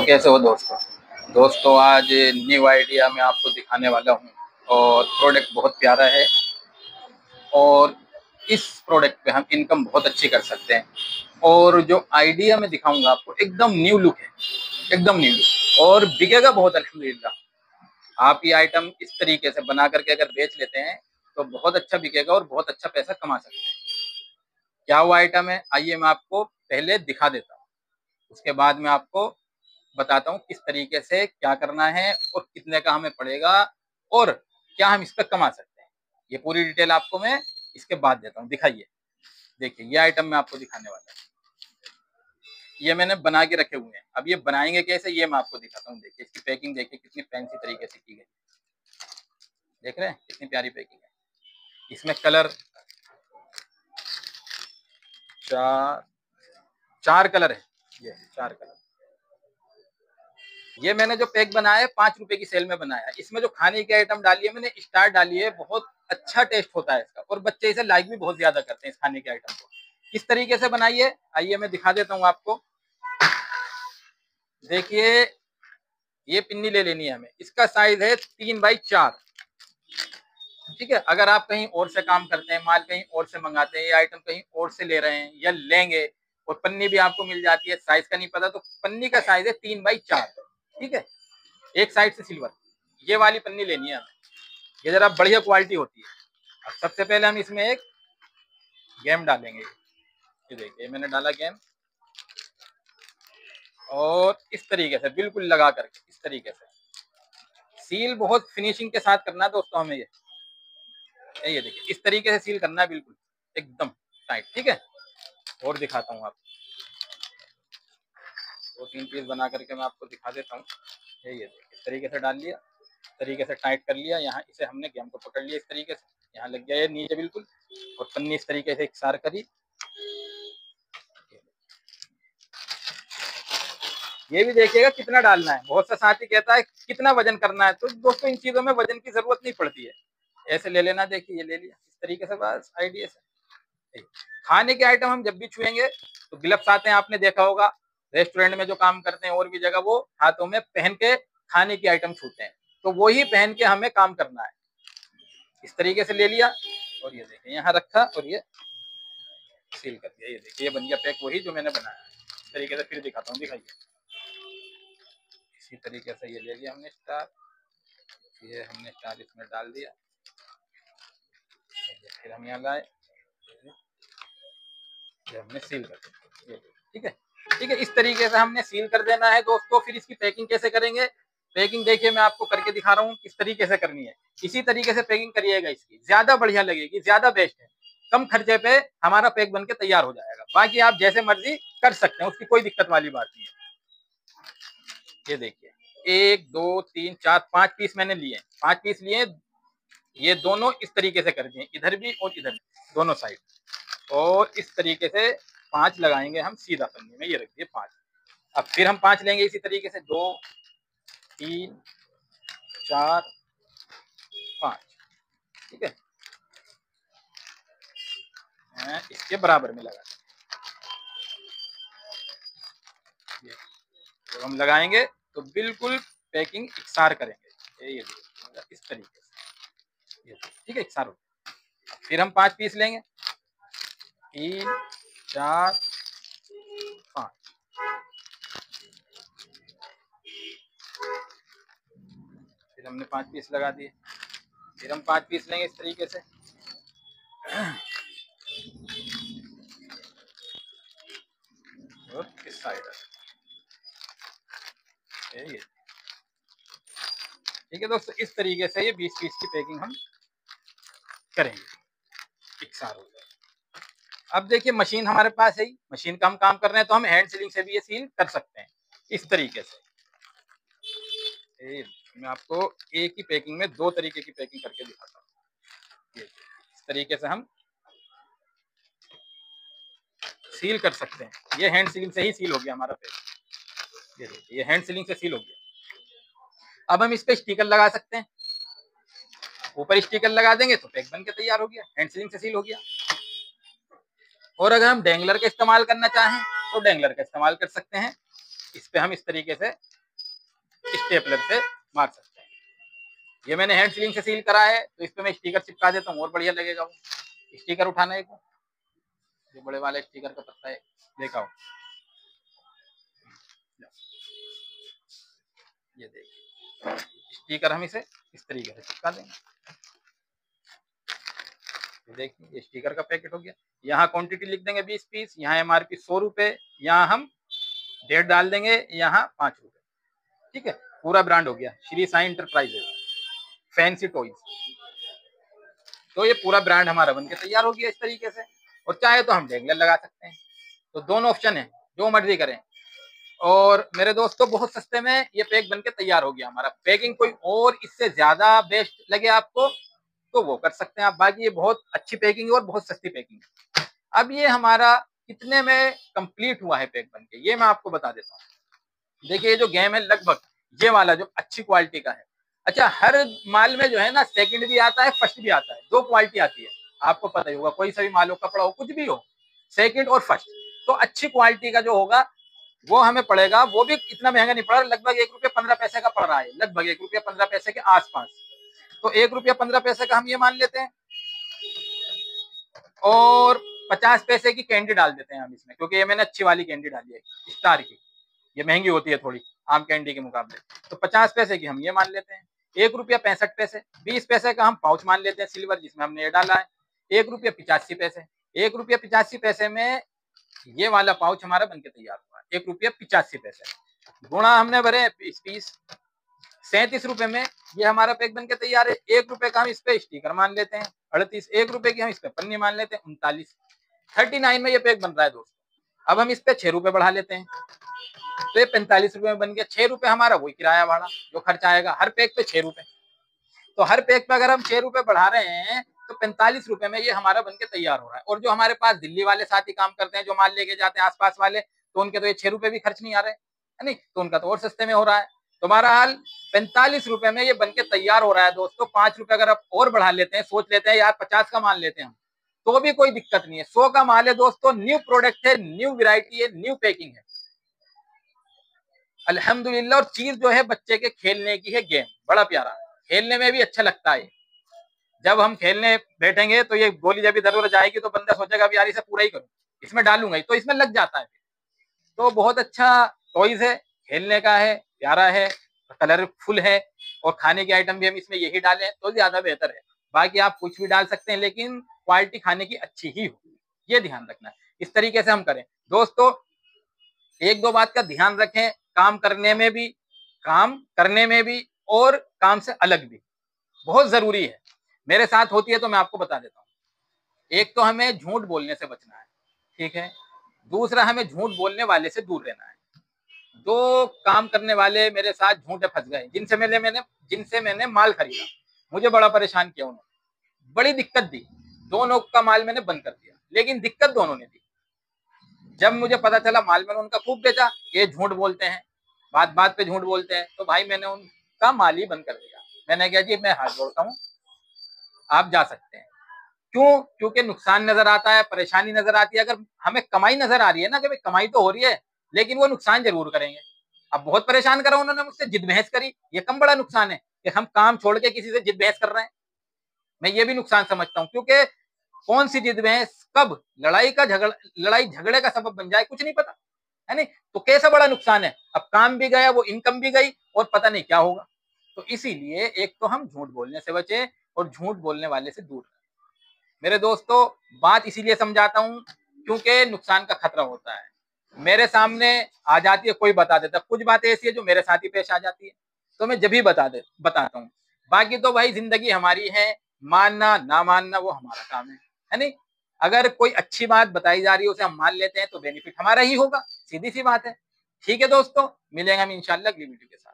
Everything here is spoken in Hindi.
कैसे हो दोस्तों। आज न्यू आइडिया मैं आपको दिखाने वाला हूँ और प्रोडक्ट बहुत प्यारा है और इस प्रोडक्ट पे हम इनकम बहुत अच्छी कर सकते हैं। और जो आइडिया मैं दिखाऊंगा आपको एकदम न्यू लुक है, एकदम न्यू लुक, और बिकेगा बहुत अल्हम्दुलिल्लाह। आप ये आइटम इस तरीके से बना करके अगर बेच लेते हैं तो बहुत अच्छा बिकेगा और बहुत अच्छा पैसा कमा सकते हैं। क्या वो आइटम है, आइए मैं आपको पहले दिखा देता हूँ, उसके बाद मैं आपको बताता हूँ किस तरीके से क्या करना है और कितने का हमें पड़ेगा और क्या हम इस पर कमा सकते हैं। ये पूरी डिटेल आपको मैं इसके बाद देता हूँ। दिखाइए, देखिए ये आइटम मैं आपको दिखाने वाला हूँ। ये मैंने बना के रखे हुए हैं, अब ये बनाएंगे कैसे ये मैं आपको दिखाता हूँ। देखिए इसकी पैकिंग देखिए कितनी फैंसी तरीके से की गई, देख रहे हैं कितनी प्यारी पैकिंग है। इसमें कलर चार कलर है, ये 4 कलर। ये मैंने जो पैक बनाया है 5 रुपए की सेल में बनाया है। इसमें जो खाने की आइटम डाली है मैंने स्टार डाली है, बहुत अच्छा टेस्ट होता है इसका और बच्चे इसे लाइक भी बहुत ज्यादा करते हैं इस खाने के आइटम को। किस तरीके से बनाई है आइए मैं दिखा देता हूँ आपको। देखिए ये पिन्नी ले लेनी है हमें, इसका साइज है 3x4। ठीक है, अगर आप कहीं और से काम करते हैं, माल कहीं और से मंगाते हैं, ये आइटम कहीं और से ले रहे हैं या लेंगे और पन्नी भी आपको मिल जाती है, साइज का नहीं पता तो पन्नी का साइज है 3x4। ठीक है, एक साइड से सिल्वर, ये वाली पन्नी लेनी है हमें, ये जरा बढ़िया क्वालिटी होती है। अब सबसे पहले हम इसमें एक गेम डालेंगे। ये देखिए मैंने डाला गेम और इस तरीके से बिल्कुल लगा करके इस तरीके से सील बहुत फिनिशिंग के साथ करना है दोस्तों हमें। ये देखिए इस तरीके से सील करना है बिल्कुल एकदम टाइट। ठीक है, और दिखाता हूँ आपको, 2-3 पीस बना करके मैं आपको दिखा देता हूँ। ये देखिए इस तरीके से डाल लिया, इस तरीके से टाइट कर लिया, यहाँ इसे हमने गेम को पकड़ लिया इस तरीके से, यहाँ लग गया ये नीचे बिल्कुल, और पन्नी इस तरीके से इकसार करी। ये भी देखिएगा कितना डालना है, बहुत सा साथी कहता है कितना वजन करना है, तो दोस्तों इन चीजों में वजन की जरूरत नहीं पड़ती है, ऐसे ले लेना। देखिए ये ले लिया इस तरीके से, बस आइडिया से। खाने के आइटम हम जब भी छुएंगे तो ग्लव्स आते हैं, आपने देखा होगा रेस्टोरेंट में जो काम करते हैं और भी जगह, वो हाथों में पहन के खाने की आइटम छूते हैं, तो वही पहन के हमें काम करना है। इस तरीके से ले लिया और ये देखिए यहाँ रखा और ये सील कर दिया। ये देखिए ये बन गया पैक वही जो मैंने बनाया है। इस तरीके से फिर दिखाता हूँ, दिखाइए इसी तरीके से ये ले लिया हमने स्टार, ये हमने स्टार इसमें डाल दिया, फिर हम यहाँ लाए, ये हमने सील कर दिया। ठीक है, ठीक है, इस तरीके से हमने सील कर देना है दोस्तों। फिर इसकी पैकिंग कैसे करेंगे, पैकिंग देखिए मैं आपको करके दिखा रहा हूँ किस तरीके से करनी है। इसी तरीके से पैकिंग करिएगा, इसकी ज्यादा बढ़िया लगेगी, ज्यादा बेस्ट है, कम खर्चे पे हमारा पैक बन के तैयार हो जाएगा। बाकी आप जैसे मर्जी कर सकते हैं, उसकी कोई दिक्कत वाली बात नहीं है। ये देखिए 1 2 3 4 5 पीस मैंने लिए, 5 पीस लिए, ये दोनों इस तरीके से कर दिए, इधर भी और इधर भी, दोनों साइड, और इस तरीके से 5 लगाएंगे हम सीधा पन्नी में। ये रखिए 5। अब फिर हम 5 लेंगे इसी तरीके से, 2 3 4 5। ठीक है, इसके बराबर में लगा देंगे। जब हम लगाएंगे तो बिल्कुल पैकिंग इकसार करेंगे, ये इस तरीके से। ठीक है, इकसार हो। फिर हम 5 पीस लेंगे, 3 4 5। फिर हमने 5 पीस लगा दिए, फिर हम 5 पीस लेंगे इस तरीके से, और इस साइड ये। ठीक है दोस्तों, इस तरीके से ये 20 पीस की पैकिंग हम करेंगे, इकसार हो जाए। अब देखिए मशीन हमारे पास है, मशीन का हम काम कर रहे हैं तो हम हैंड सीलिंग से भी ये सील कर सकते हैं इस तरीके से। मैं आपको एक ही पैकिंग में 2 तरीके की पैकिंग करके दिखाता हूँ। इस तरीके से हम सील कर सकते हैं, ये हैंड सीलिंग से ही सील हो गया हमारा पैक। ये देखिए ये हैंड सीलिंग से सील हो गया। अब हम इस पे स्टिकर लगा सकते हैं, ऊपर स्टिकर लगा देंगे तो पैक बन के तैयार हो गया, हैंड सीलिंग से सील हो गया। और अगर हम डेंगलर का इस्तेमाल करना चाहें तो डेंगलर का इस्तेमाल कर सकते हैं। इस पे हम इस तरीके से स्टेपलर से मार सकते हैं। ये मैंने हैंड सीलिंग से सील करा है, तो इस पे मैं स्टिकर चिपका देता हूँ और बढ़िया लगेगा। वो स्टिकर उठाना है, जो बड़े वाले स्टिकर का पत्ता है, देखा हो, ये देखिए स्टिकर हम इसे इस तरीके से चिपका देंगे। देखिए ये स्टिकर का पैकेट हो गया। यहाँ क्वांटिटी लिख देंगे 20 पीस, यहाँ एमआरपी 100 रुपए, यहाँ हम डेट डाल देंगे, यहाँ 5 रुपए। ठीक है, पूरा ब्रांड हो गया Shri Sai enterprises fancy toys. तो ये पूरा ब्रांड हमारा बनके तैयार हो गया इस तरीके से। और चाहे तो हम रेगुलर लगा सकते हैं, तो दोनों ऑप्शन है, जो मर्जी करें। और मेरे दोस्तों बहुत सस्ते में ये पैक बनके तैयार हो गया हमारा। पैकिंग कोई और इससे ज्यादा बेस्ट लगे आपको तो वो कर सकते हैं आप, बाकी ये बहुत अच्छी पैकिंग है और बहुत सस्ती पैकिंग है। अब ये हमारा कितने में कंप्लीट हुआ है पैक बनके, ये मैं आपको बता देता हूँ। देखिए ये जो गेम है लगभग ये वाला जो अच्छी क्वालिटी का है। अच्छा, हर माल में जो है ना सेकंड भी आता है, फर्स्ट भी आता है, 2 क्वालिटी आती है, आपको पता ही होगा। कोई सा भी माल हो, कपड़ा हो, कुछ भी हो, सेकंड और फर्स्ट। तो अच्छी क्वालिटी का जो होगा वो हमें पड़ेगा, वो भी इतना महंगा नहीं पड़ा, लगभग 1 रुपया 15 पैसे का पड़ रहा है, लगभग 1 रुपया 15 पैसे के आसपास। तो 1 रुपया 15 पैसे का हम ये मान लेते हैं, और 50 पैसे की कैंडी डाल देते हैं हम इसमें, क्योंकि ये मैंने अच्छी वाली कैंडी डाली है स्टार की, ये महंगी होती है थोड़ी आम कैंडी के मुकाबले। तो 50 पैसे की हम ये मान लेते हैं। 1 रुपया 65 पैसे, 20 पैसे का हम पाउच मान लेते हैं सिल्वर, जिसमें हमने ये डाला है। 1 रुपया 85 पैसे, 1 रुपया 85 पैसे में ये वाला पाउच हमारा बनके तैयार हुआ। 1 रुपया 85 पैसे गुणा हमने भरे 20 37 रुपए में ये हमारा पैक बनके तैयार है। 1 रुपए का हम इस पे स्टिकर मान लेते हैं 38, 1 रुपए की हम इस पे पन्नी मान लेते हैं 39, 39 में ये पैक बन रहा है दोस्तों। अब हम इस पे 6 रुपए बढ़ा लेते हैं, तो ये 45 रुपए में बन गया। 6 रुपए हमारा वही किराया भाड़ा जो खर्चा आएगा हर पैक पे 6 रुपए। तो हर पैक पे अगर हम 6 रुपए बढ़ा रहे हैं तो 45 रुपए में ये हमारा बनके तैयार हो रहा है। और जो हमारे पास दिल्ली वाले साथी काम करते हैं, जो माल लेके जाते हैं आसपास वाले, तो उनके तो ये 6 रुपए भी खर्च नहीं आ रहे है नहीं, तो उनका तो और सस्ते में हो रहा है। तो बहरहाल 45 रुपए में ये बनके तैयार हो रहा है दोस्तों। 5 रुपए अगर आप और बढ़ा लेते हैं, सोच लेते हैं यार 50 का मान लेते हैं हम, तो भी कोई दिक्कत नहीं है। 100 का माल है दोस्तों, न्यू प्रोडक्ट है, न्यू वैरायटी है, न्यू पैकिंग है अल्हम्दुलिल्लाह। और चीज जो है बच्चे के खेलने की है, गेम बड़ा प्यारा, खेलने में भी अच्छा लगता है। जब हम खेलने बैठेंगे तो ये गोली जब इधर उधर जाएगी तो बंदा सोचेगा यार इसे पूरा ही करूं, इसमें डालूंगा ही, तो इसमें लग जाता है। तो बहुत अच्छा टॉयज है, खेलने का है, प्यारा है, कलरफुल है। और खाने के आइटम भी हम इसमें यही डालें तो ज्यादा बेहतर है। बाकी आप कुछ भी डाल सकते हैं, लेकिन क्वालिटी खाने की अच्छी ही हो, ये ध्यान रखना है। इस तरीके से हम करें दोस्तों। 1-2 बात का ध्यान रखें, काम करने में भी और काम से अलग भी बहुत जरूरी है। मेरे साथ होती है तो मैं आपको बता देता हूँ। एक तो हमें झूठ बोलने से बचना है, ठीक है। दूसरा, हमें झूठ बोलने वाले से दूर रहना है। 2 काम करने वाले मेरे साथ झूठे फंस गए, जिनसे मैंने माल खरीदा, मुझे बड़ा परेशान किया उन्होंने, बड़ी दिक्कत दी। दोनों का माल मैंने बंद कर दिया, लेकिन दिक्कत दोनों ने दी। जब मुझे पता चला माल मैंने उनका खूब बेचा, ये झूठ बोलते हैं, बात बात पे झूठ बोलते हैं, तो भाई मैंने उनका माल ही बंद कर दिया। मैंने कहा जी मैं हाथ जोड़ता हूँ, आप जा सकते हैं। क्यों? क्योंकि नुकसान नजर आता है, परेशानी नजर आती है। अगर हमें कमाई नजर आ रही है ना, कि भाई कमाई तो हो रही है, लेकिन वो नुकसान जरूर करेंगे। अब बहुत परेशान करा उन्होंने मुझसे, जिद बहस करी, ये कम बड़ा नुकसान है कि हम काम छोड़ के किसी से जिद बहस कर रहे हैं। मैं ये भी नुकसान समझता हूँ, क्योंकि कौन सी जिद बहस कब लड़ाई झगड़े का सबब बन जाए कुछ नहीं पता, है नहीं। तो कैसा बड़ा नुकसान है, अब काम भी गया, वो इनकम भी गई, और पता नहीं क्या होगा। तो इसीलिए एक तो हम झूठ बोलने से बचे और झूठ बोलने वाले से दूर रहें। मेरे दोस्तों, बात इसीलिए समझाता हूँ क्योंकि नुकसान का खतरा होता है। मेरे सामने आ जाती है, कोई बता देता, कुछ बातें ऐसी है जो मेरे साथ ही पेश आ जाती है, तो मैं जब ही बताता हूँ। बाकी तो भाई जिंदगी हमारी है, मानना ना मानना वो हमारा काम है नहीं। अगर कोई अच्छी बात बताई जा रही है उसे हम मान लेते हैं तो बेनिफिट हमारा ही होगा, सीधी सी बात है। ठीक है दोस्तों, मिलेंगे हम इंशाल्लाह अगली वीडियो के साथ।